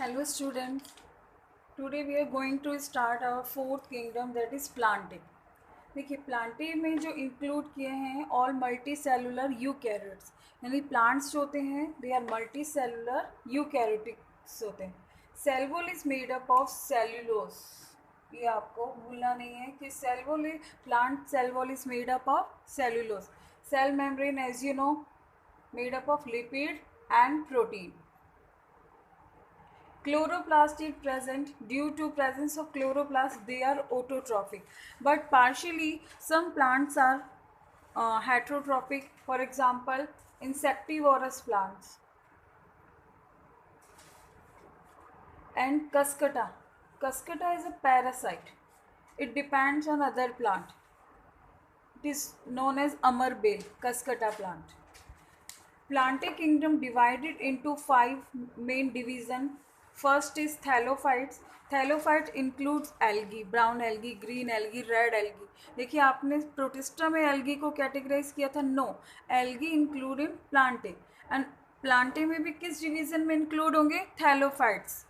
Hello students, today we are going to start our fourth kingdom that is plantae. देखिए plantae में जो include किए हैं all multi cellular eukaryotes, यानी plants जो होते हैं they are multi cellular eukaryotics होते हैं. Cell wall is made up of cellulose. ये आपको भूलना नहीं है कि plant cell wall is made up of cellulose. Cell membrane as you know made up of lipid and protein. Chloroplast is present. Due to presence of chloroplast they are autotrophic, but partially some plants are heterotrophic, for example insectivorous plants. And cuscata is a parasite. It depends on other plant. It is known as amar bale, cuscata plant. Plantae kingdom divided into 5 main division. First is thallophytes. Thallophytes includes algae, brown algae, green algae, red algae. देखिए आपने protista में algae को categorise किया था. No, algae include in plantae. And plantae में भी किस division में इंक्लूड होंगे? थैलोफाइट्स.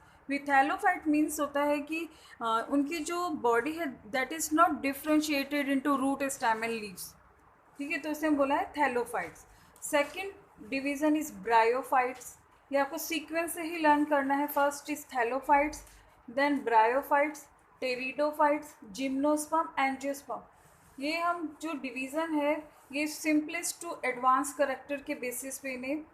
थैलोफाइट मीन्स होता है कि उनकी जो बॉडी है that is not differentiated into root, stem and leaves. ठीक है, तो इसे हम बोला है thallophytes. Second division is bryophytes. ये आपको सीक्वेंस से ही लर्न करना है. First is thallophytes, then bryophytes, pteridophytes, gymnosperm, angiosperm. ये हम जो डिवीज़न है ये सिंपलेस्ट टू एडवांस करेक्टर के बेसिस पे इन्हें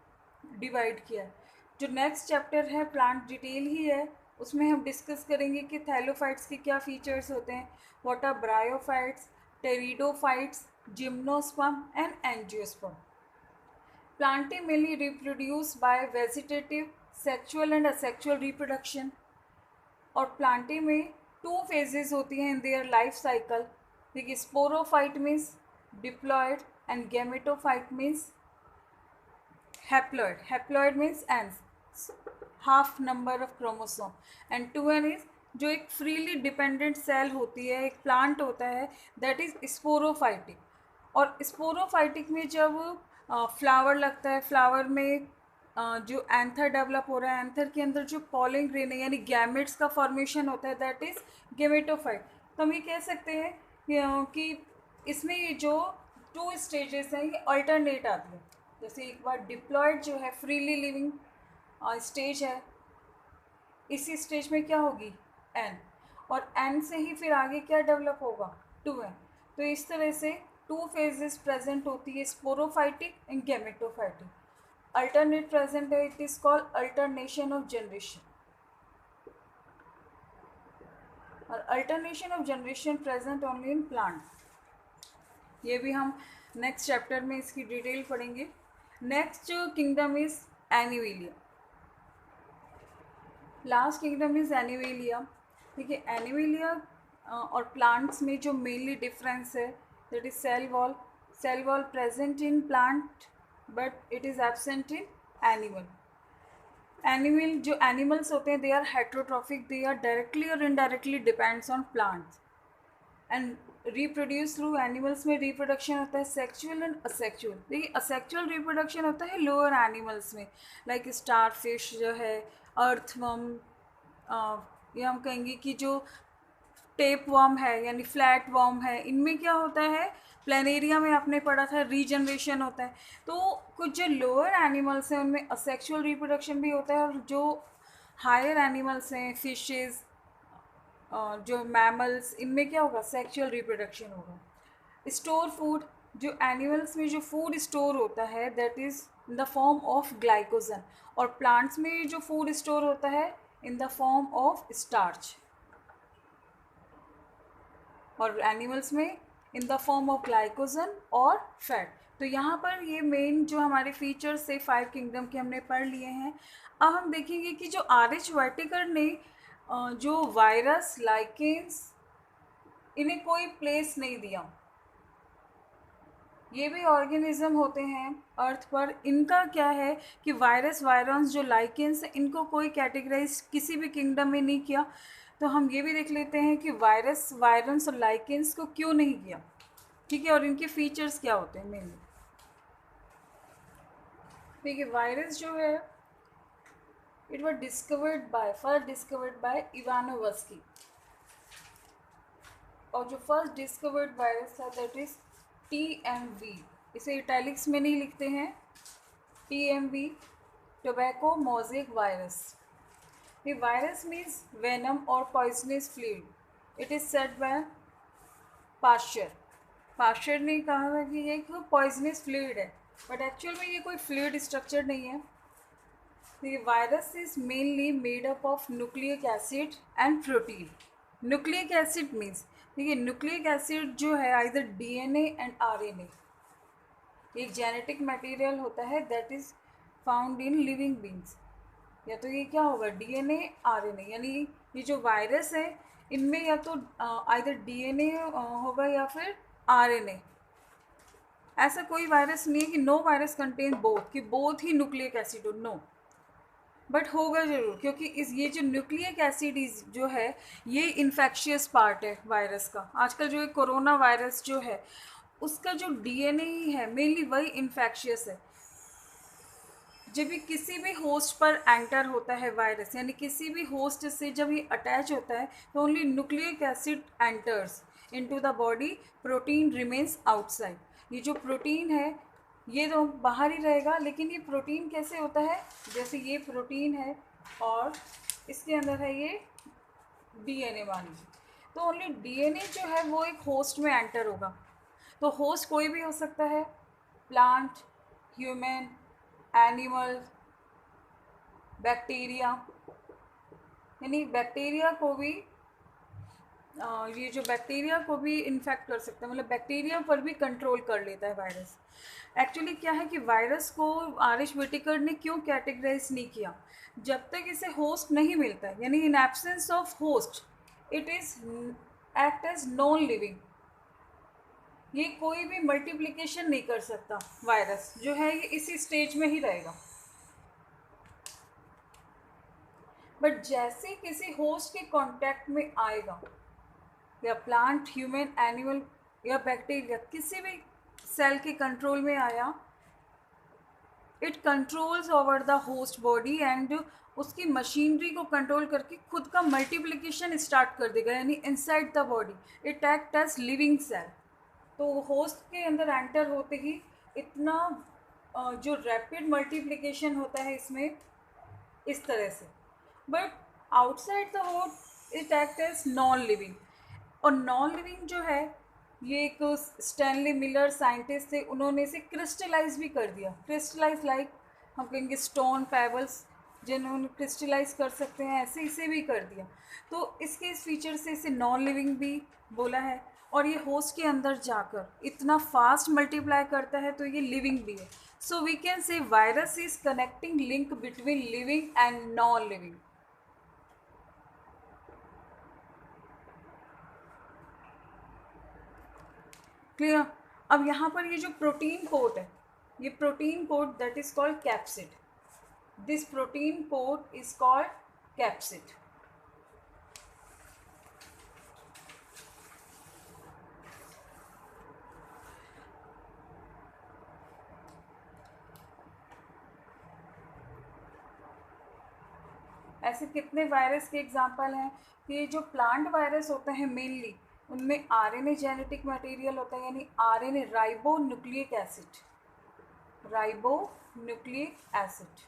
डिवाइड किया है. जो नेक्स्ट चैप्टर है प्लांट डिटेल ही है, उसमें हम डिस्कस करेंगे कि थैलोफाइट्स के क्या फीचर्स होते हैं, what are bryophytes, pteridophytes, gymnosperm and angiosperm. Plantae mainly reproduce by vegetative, sexual and asexual reproduction. और प्लांटे में 2 phases होती हैं इन देयर लाइफ साइकिल. देखिए sporophyte means diploid and gametophyte means haploid. Haploid means and half number of chromosome. And 2n is जो एक freely dependent cell होती है, एक प्लांट होता है दैट इज स्पोरोफाइटिक. और स्पोरोफाइटिक में जब फ्लावर लगता है, फ्लावर में जो एंथर डेवलप हो रहा है, एंथर के अंदर जो पॉलिन ग्रेन है यानी गैमेट्स का फॉर्मेशन होता है दैट इज गेमेटोफाइट. तो हम ये कह सकते हैं कि इसमें ये जो 2 स्टेजेस हैं ये अल्टरनेट आती है. जैसे एक बार डिप्लॉयड जो है फ्रीली लिविंग स्टेज है, इसी स्टेज में क्या होगी एन, और एन से ही फिर आगे क्या डेवलप होगा 2n. तो इस तरह से 2 phases प्रेजेंट होती है, sporophytic and gametophytic. Alternate present है, it is called alternation of generation. और alternation of generation present only in plant. ये भी हम नेक्स्ट चैप्टर में इसकी डिटेल पढ़ेंगे. Next kingdom is Animalia. Last kingdom is Animalia. देखिए एनिवेलिया और प्लांट्स में जो मेनली डिफरेंस है that is cell wall. Cell wall present in plant but it is absent in animal. Animal जो animals होते हैं they are heterotrophic, they are directly or indirectly depends on plants and reproduce through animals में reproduction होता है sexual and asexual. देखिए asexual reproduction होता है lower animals में, like starfish जो है, earthworm, या हम कहेंगे कि जो टेप वर्म है यानी फ्लैट वर्म है, इनमें क्या होता है, प्लेनेरिया में आपने पढ़ा था रीजनरेशन होता है. तो कुछ जो लोअर एनिमल्स हैं उनमें असेक्सुअल रिप्रोडक्शन भी होता है, और जो हायर एनिमल्स हैं फिशेस, जो मैमल्स, इनमें क्या होगा, सेक्सुअल रिप्रोडक्शन होगा. स्टोर फूड, जो एनिमल्स में जो फूड स्टोर होता है that is in the form of glycogen, और प्लांट्स में जो फूड स्टोर होता है in the form of starch, और एनिमल्स में in the form of glycogen और फैट. तो यहाँ पर ये मेन जो हमारे फीचर्स थे 5 किंगडम के हमने पढ़ लिए हैं. अब हम देखेंगे कि जो RH वाइटिकर ने जो वायरस, लाइकेंस, इन्हें कोई प्लेस नहीं दिया. ये भी ऑर्गेनिज्म होते हैं अर्थ पर. इनका क्या है कि वायरस, वायरस जो लाइकेंस है, इनको कोई कैटेगराइज किसी भी किंगडम में नहीं किया. तो हम ये भी देख लेते हैं कि वायरस, वायरस और लाइकेंस को क्यों नहीं किया. ठीक है, और इनके फीचर्स क्या होते हैं मेनली. देखिए वायरस जो है it was first discovered by Ivanovsky. और जो फर्स्ट डिस्कवर्ड वायरस था दैट इज TMV। इसे इटैलिक्स में नहीं लिखते हैं, TMV, tobacco mosaic virus. The virus means venom or poisonous fluid. It is said by Pasteur। Pasteur ने कहा था कि ये एक पॉइजनस फ्लूइड है, बट एक्चुअल में ये कोई फ्लूइड स्ट्रक्चर नहीं है। The virus is mainly made up of nucleic acid and protein। Nucleic acid means, देखिए न्यूक्लिक एसिड जो है आइदर DNA एंड RNA, एक जेनेटिक मटेरियल होता है that is found in living beings. या तो ये क्या होगा DNA RNA, यानी ये जो वायरस है इनमें या तो आइदर DNA होगा या फिर RNA। ऐसा कोई वायरस नहीं है कि नो वायरस कंटेन बोथ, कि बोथ ही न्यूक्लिक एसिड हो, नो, बट होगा ज़रूर, क्योंकि ये जो न्यूक्लिक एसिड जो है ये इन्फेक्शियस पार्ट है वायरस का। आजकल जो कोरोना वायरस जो है उसका जो DNA ही है मेनली वही इन्फेक्शियस है। जब भी किसी भी होस्ट पर एंटर होता है वायरस, यानी किसी भी होस्ट से जब ये अटैच होता है तो only nucleic acid enters into the body, protein remains outside. ये जो प्रोटीन है ये तो बाहर ही रहेगा, लेकिन ये प्रोटीन कैसे होता है, जैसे ये प्रोटीन है और इसके अंदर है ये DNA मान लीजिए, तो ओनली DNA जो है वो एक होस्ट में एंटर होगा। तो होस्ट कोई भी हो सकता है, प्लांट, ह्यूमन, एनिमल, बैक्टीरिया, यानी बैक्टीरिया को भी ये जो बैक्टीरिया को भी इन्फेक्ट कर सकता है, मतलब बैक्टीरिया पर भी कंट्रोल कर लेता है वायरस। एक्चुअली क्या है कि वायरस को आरिश विटेकर ने क्यों कैटेगराइज नहीं किया, जब तक इसे होस्ट नहीं मिलता है, यानी in absence of host it is act as non living. ये कोई भी मल्टीप्लिकेशन नहीं कर सकता, वायरस जो है ये इसी स्टेज में ही रहेगा। बट जैसे किसी होस्ट के कांटेक्ट में आएगा, या प्लांट, ह्यूमन, एनिमल या बैक्टीरिया किसी भी सेल के कंट्रोल में आया, it controls over the host body and उसकी मशीनरी को कंट्रोल करके खुद का मल्टीप्लिकेशन स्टार्ट कर देगा, यानी inside the body it act as living cell. तो होस्ट के अंदर एंटर होते ही इतना जो रैपिड मल्टीप्लिकेशन होता है इसमें इस तरह से। But outside the host it act as non living. और नॉन लिविंग जो है ये एक स्टैनली मिलर साइंटिस्ट थे, उन्होंने इसे क्रिस्टलाइज भी कर दिया। क्रिस्टलाइज लाइक हम कहेंगे स्टोन पेबल्स जिन्होंने क्रिस्टलाइज कर सकते हैं, ऐसे इसे भी कर दिया। तो इसके इस फीचर से इसे नॉन लिविंग भी बोला है। और ये होस्ट के अंदर जाकर इतना फास्ट मल्टीप्लाई करता है तो ये लिविंग भी है। So we can say virus is connecting link between living and non living. Clear. अब यहाँ पर ये जो प्रोटीन कोट है, ये protein coat that is called capsid. This protein coat is called capsid. ऐसे कितने वायरस के एग्जाम्पल हैं कि जो प्लांट वायरस होते हैं मेनली उनमें RNA जेनेटिक मटेरियल होता है, यानी RNA ribo nucleic acid, ribo nucleic acid.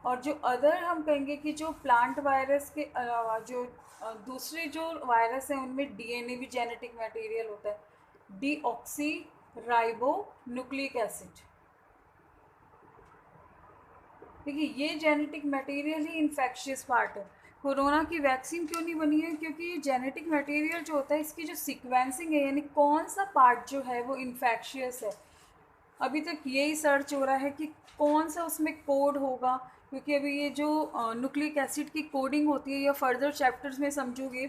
और जो अदर हम कहेंगे कि जो प्लांट वायरस के अलावा जो दूसरे जो वायरस हैं उनमें DNA भी जेनेटिक मटेरियल होता है, डीऑक्सी राइबो न्यूक्लिक एसिड। देखिए ये जेनेटिक मटेरियल ही इन्फेक्शियस पार्ट है। कोरोना की वैक्सीन क्यों नहीं बनी है, क्योंकि ये जेनेटिक मटेरियल जो होता है इसकी जो सीक्वेंसिंग है, यानी कौन सा पार्ट जो है वो इन्फेक्शियस है, अभी तक यही सर्च हो रहा है कि कौन सा उसमें कोड होगा। क्योंकि अभी ये जो न्यूक्लिक एसिड की कोडिंग होती है या फर्दर चैप्टर्स में समझोगे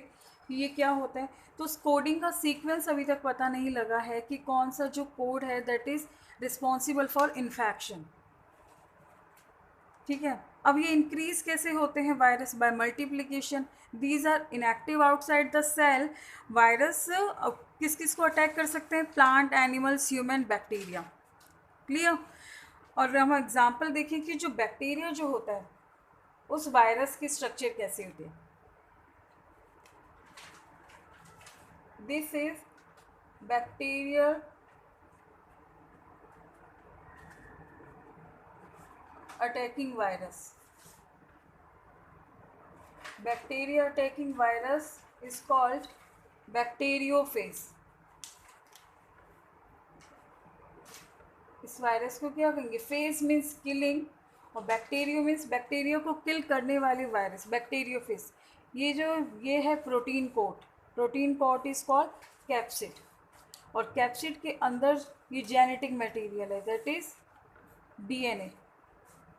कि ये क्या होता है, तो उस कोडिंग का सीक्वेंस अभी तक पता नहीं लगा है कि कौन सा जो कोड है that is responsible for infection. ठीक है। अब ये इंक्रीज कैसे होते हैं virus, by multiplication. These are inactive outside the cell. Virus किस किस को अटैक कर सकते हैं, plant, animals, human, bacteria. Clear. और हम एग्जांपल देखें कि जो बैक्टीरिया जो होता है उस वायरस की स्ट्रक्चर कैसी होती है? This is bacterial attacking virus. Bacteria attacking virus is called bacteriophage. इस वायरस को क्या कहेंगे? फेज मीन्स किलिंग और बैक्टीरियो मीन्स बैक्टीरिया को किल करने वाली वायरस, बैक्टीरियोफेज. ये है protein coat. Protein coat is called capsid. और कैप्सिड के अंदर ये जेनेटिक मटेरियल है, दैट इज डीएनए.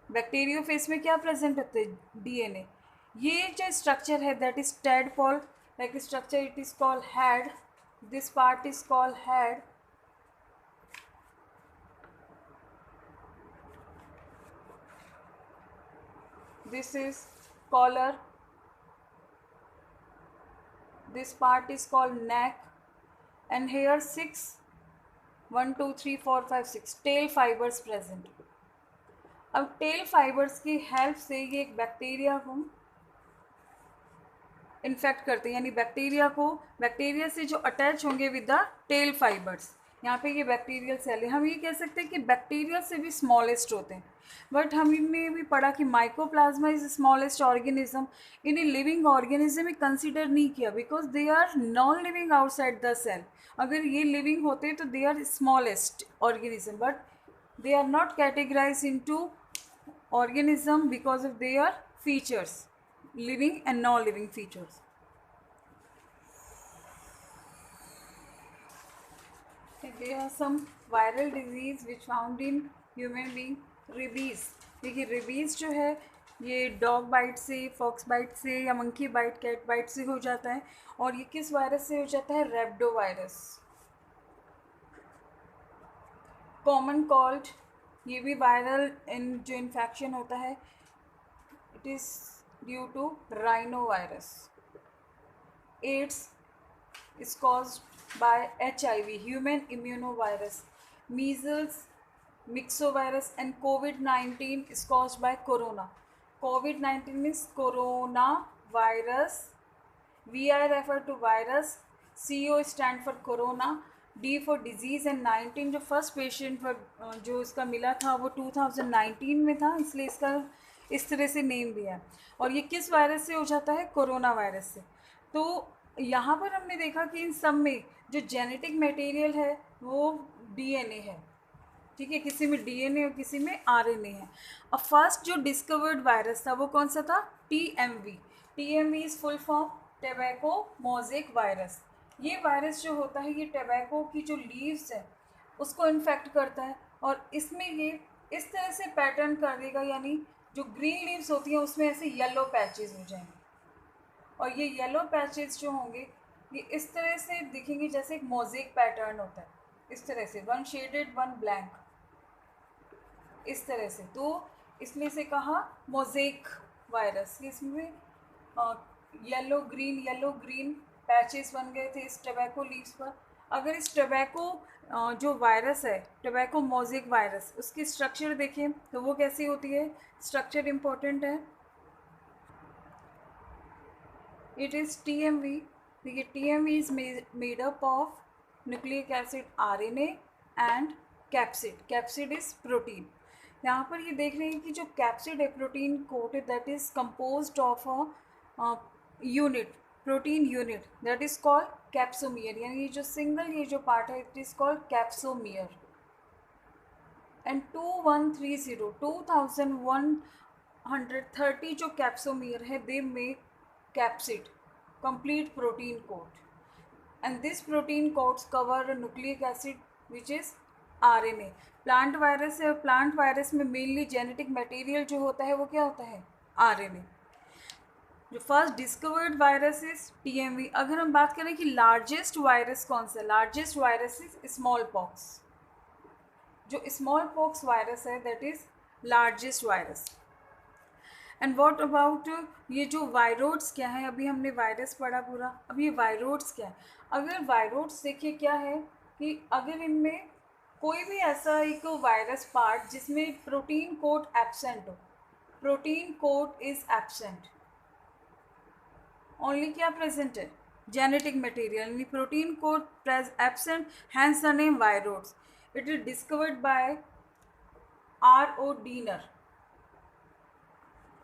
बैक्टीरियोफेज में क्या प्रेजेंट होते हैं? डीएनए. ये जो स्ट्रक्चर है that is tadpole like structure. It is called head. This part is called head. This is collar. This part is called neck. And here 1 2 3 4 5 6 tail fibers present. अब tell fibres की help से ये एक bacteria को infect करते हैं, यानी bacteria से जो अटैच होंगे विद द टेल फाइबर्स. यहाँ पे ये बैक्टीरियल सेल है. हम ये कह सकते हैं कि बैक्टीरिया से भी स्मॉलेस्ट होते हैं. बट हमने भी पढ़ा कि माइकोप्लाज्मा इज स्मॉलेस्ट ऑर्गेनिज्म. इन्हें लिविंग ऑर्गेनिज्म में कंसिडर नहीं किया because they are non living outside the cell. अगर ये लिविंग होते तो they are smallest organism, but they are not categorise into organism because of their features, living and non-living features. There are some viral disease which found in human being. Rabies. देखिए rabies जो है ये dog bite से, fox bite से या monkey bite, cat bite से हो जाता है. और ये किस वायरस से हो जाता है? रेब्डो वायरस. कॉमन कोल्ड, ये भी वायरल जो इन्फेक्शन होता है, it is due to rhinovirus. AIDS is caused by HIV, human immunovirus. Measles, myxovirus and COVID-19 is caused by corona. COVID-19 means corona virus. VI refer to virus. CO stand for corona. D for disease and 19 जो first patient पर जो इसका मिला था वो 2019 में था, इसलिए इसका इस तरह से नेम दिया है. और ये किस वायरस से हो जाता है? कोरोना वायरस से. तो यहाँ पर हमने देखा कि इन सब में जो जेनेटिक मटेरियल है वो डीएनए है. ठीक है, किसी में डीएनए और किसी में आरएनए है. और फर्स्ट जो डिस्कवर्ड वायरस था वो कौन सा था? TMV. TMV is full form tobacco mosaic virus. ये वायरस जो होता है ये टोबैको की जो लीव्स है उसको इन्फेक्ट करता है. और इसमें ये इस तरह से पैटर्न कर देगा, यानी जो ग्रीन लीव्स होती हैं उसमें ऐसे येलो पैचेस हो जाएंगे. और ये येलो पैचेस जो होंगे ये इस तरह से दिखेंगे जैसे एक मोज़ेक पैटर्न होता है, इस तरह से, वन शेडेड वन ब्लैंक, इस तरह से. तो इसमें से कहा मोज़ेक वायरस. इसमें येलो ग्रीन पैचेस बन गए थे इस टोबैको लीव्स पर. अगर इस टोबैको जो वायरस है, टोबैको मोज़ेक वायरस, उसकी स्ट्रक्चर देखें तो वो कैसी होती है? स्ट्रक्चर इम्पोर्टेंट है. It is TMV. देखिए TMV is made up of nucleic acid, RNA and capsid. Capsid is protein. यहाँ पर ये देख रहे हैं कि जो कैप्सिड है, प्रोटीन कोट है, that is composed of a unit, protein unit, that is called capsomere. यानी ये जो सिंगल ये जो पार्ट है it is called capsomere. And 2130 जो कैप्सोमियर है they make capsid, complete protein coat. And this protein coats cover a nucleic acid which is RNA. Plant virus है और प्लांट वायरस में मेनली जेनेटिक मटेरियल जो होता है वो क्या होता है? RNA. जो first discovered virus is TMV. अगर हम बात करें कि लार्जेस्ट वायरस कौन सा? Largest virus is small pox. जो स्मॉल पॉक्स वायरस है that is largest virus. And what about ये जो वायरोड्स क्या है? अभी हमने वायरस पढ़ा पूरा, अब ये वायरोड्स क्या है? अगर वायरोड्स देखिए क्या है कि अगर इनमें कोई भी ऐसा एक वायरस पार्ट जिसमें प्रोटीन कोट एब्सेंट हो, protein code is absent, only क्या प्रेजेंट है, जेनेटिक मटेरियल, यानी protein code absent, hence the name viroids. It is discovered by R.O. Diener.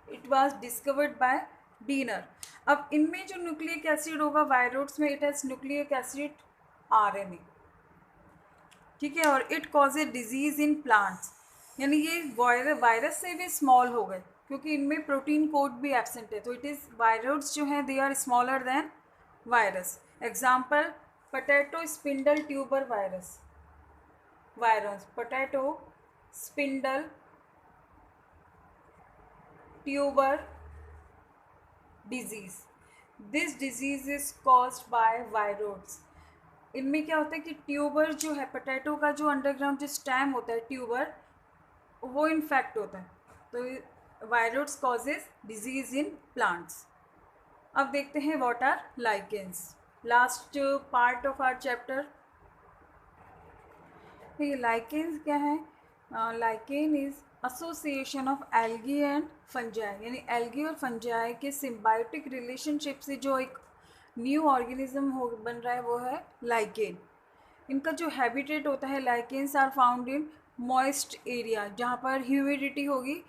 It was discovered by Diener. अब इनमें जो nucleic acid होगा viroids में, it has nucleic acid RNA. ठीक है, और it causes disease in plants, यानी ये वायरस से भी स्मॉल हो गए क्योंकि इनमें प्रोटीन कोड भी एब्सेंट है. तो इट इज़ वायरोड्स जो हैं they are smaller than virus. Example potato spindle tuber virus. Potato spindle tuber disease. This disease is caused by viroids. इनमें क्या होता है कि ट्यूबर जो है, पोटैटो का जो अंडरग्राउंड जो स्टेम होता है ट्यूबर, वो इन्फेक्ट होता है. तो viroids causes disease in plants. अब देखते हैं what are lichens. Last part of our chapter. ये लाइकेंस क्या है? Lichen is association of algae and fungi, यानी एल्गी और फंजाई के सिम्बायोटिक रिलेशनशिप से जो एक न्यू ऑर्गेनिज्म हो बन रहा है वो है लाइकेन. इनका जो हैबिटेट होता है, lichens are found in moist area, जहाँ पर ह्यूमिडिटी होगी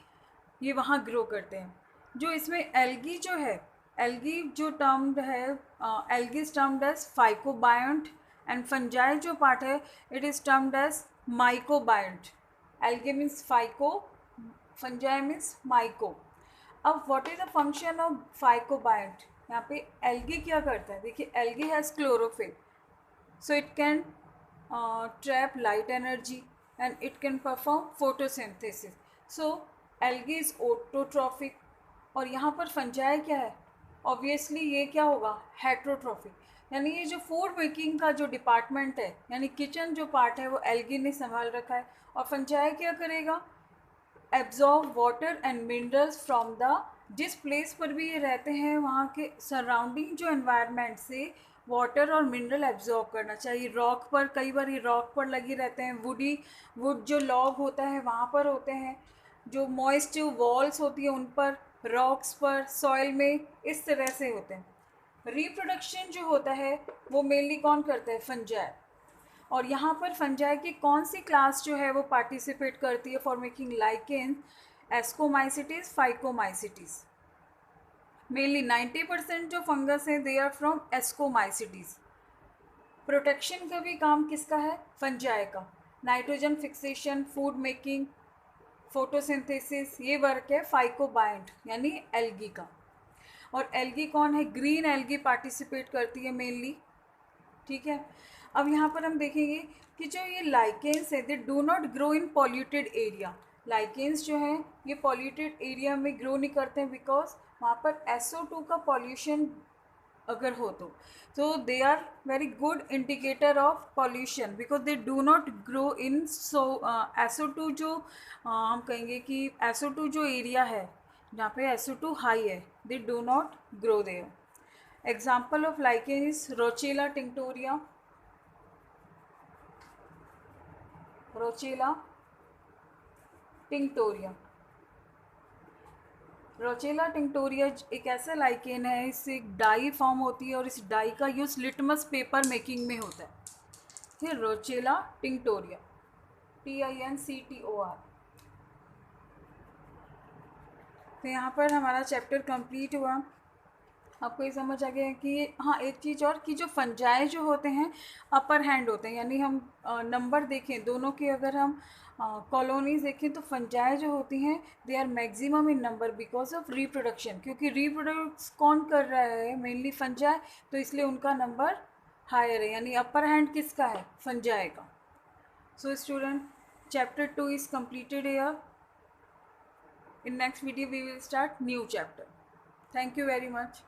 ये वहाँ ग्रो करते हैं. जो इसमें एल्गी जो है, एल्गी जो टर्म्ड है, algae is termed as phycobiont and fungi जो पार्ट है it is termed as mycobiont. Algae means phyco, fungi means myco. अब what is the function of phycobiont? यहाँ पे एल्गी क्या करता है, देखिए algae has chlorophyll, so it can trap light energy and it can perform photosynthesis. So algae is autotrophic. और यहाँ पर फंजाई क्या है, ऑब्वियसली ये क्या होगा, हेट्रोट्रॉफिक. यानी ये जो फूड मेकिंग का जो डिपार्टमेंट है, यानी किचन जो पार्ट है वो एल्गी ने संभाल रखा है. और फंजाई क्या करेगा, absorb water and minerals from the, जिस प्लेस पर भी ये रहते हैं वहाँ के सराउंडिंग जो एनवायरनमेंट से वाटर और मिनरल एब्जॉर्ब करना चाहिए. रॉक पर, कई बार ये रॉक पर लगे रहते हैं, वुड जो लॉग होता है वहाँ पर होते हैं, जो मॉइस्ट जो वॉल्स होती है उन पर, रॉक्स पर, सॉइल में, इस तरह से होते हैं. रिप्रोडक्शन जो होता है वो मेनली कौन करता है, फंजाई. और यहाँ पर फंजाई की कौन सी क्लास जो है वो पार्टिसिपेट करती है for making lichen, ascomycetes, phycomycetes. Mainly 90% जो फंगस हैं they are from ascomycetes. Protection का भी काम किसका है, फंजाई का. Nitrogen fixation, food making, photosynthesis, ये वर्क है फाइकोबायंट यानी एल्गी का. और एल्गी कौन है, ग्रीन एल्गी पार्टिसिपेट करती है मेनली. ठीक है, अब यहाँ पर हम देखेंगे कि जो ये लाइकेन्स है दे do not grow in polluted area. Lichens जो हैं ये पॉल्यूटेड एरिया में ग्रो नहीं करते हैं बिकॉज वहाँ पर SO2 का पॉल्यूशन अगर हो तो they are very good indicator of pollution because they do not grow in. So SO2 जो हम कहेंगे कि SO2 जो एरिया है जहाँ पे SO2 हाई है, दे do not grow there. Example of lichen is रोचेला tinctoria. रोचेला tinctoria. रोचेला tinctoria एक ऐसा लाइकेन है, इससे एक डाई फॉर्म होती है और इस डाई का यूज़ लिटमस पेपर मेकिंग में होता है. ठीक, रोचेला टिंक्टोरिया, TINCTOR. तो यहाँ पर हमारा चैप्टर कंप्लीट हुआ. आपको ये समझ आ गया कि हाँ, एक चीज़ और कि जो फंजाई जो होते हैं अपर हैंड होते हैं, यानी हम नंबर देखें दोनों के, अगर हम कॉलोनीज देखें तो फंजाई जो होती हैं they are maximum in number because of reproduction. क्योंकि रिप्रोडक्ट कौन कर रहा है, मेनली फंजाई, तो इसलिए उनका नंबर हायर है. यानी अपर हैंड किसका है, फंजाई का. So student, chapter 2 is completed here. In next video we will start new chapter. Thank you very much.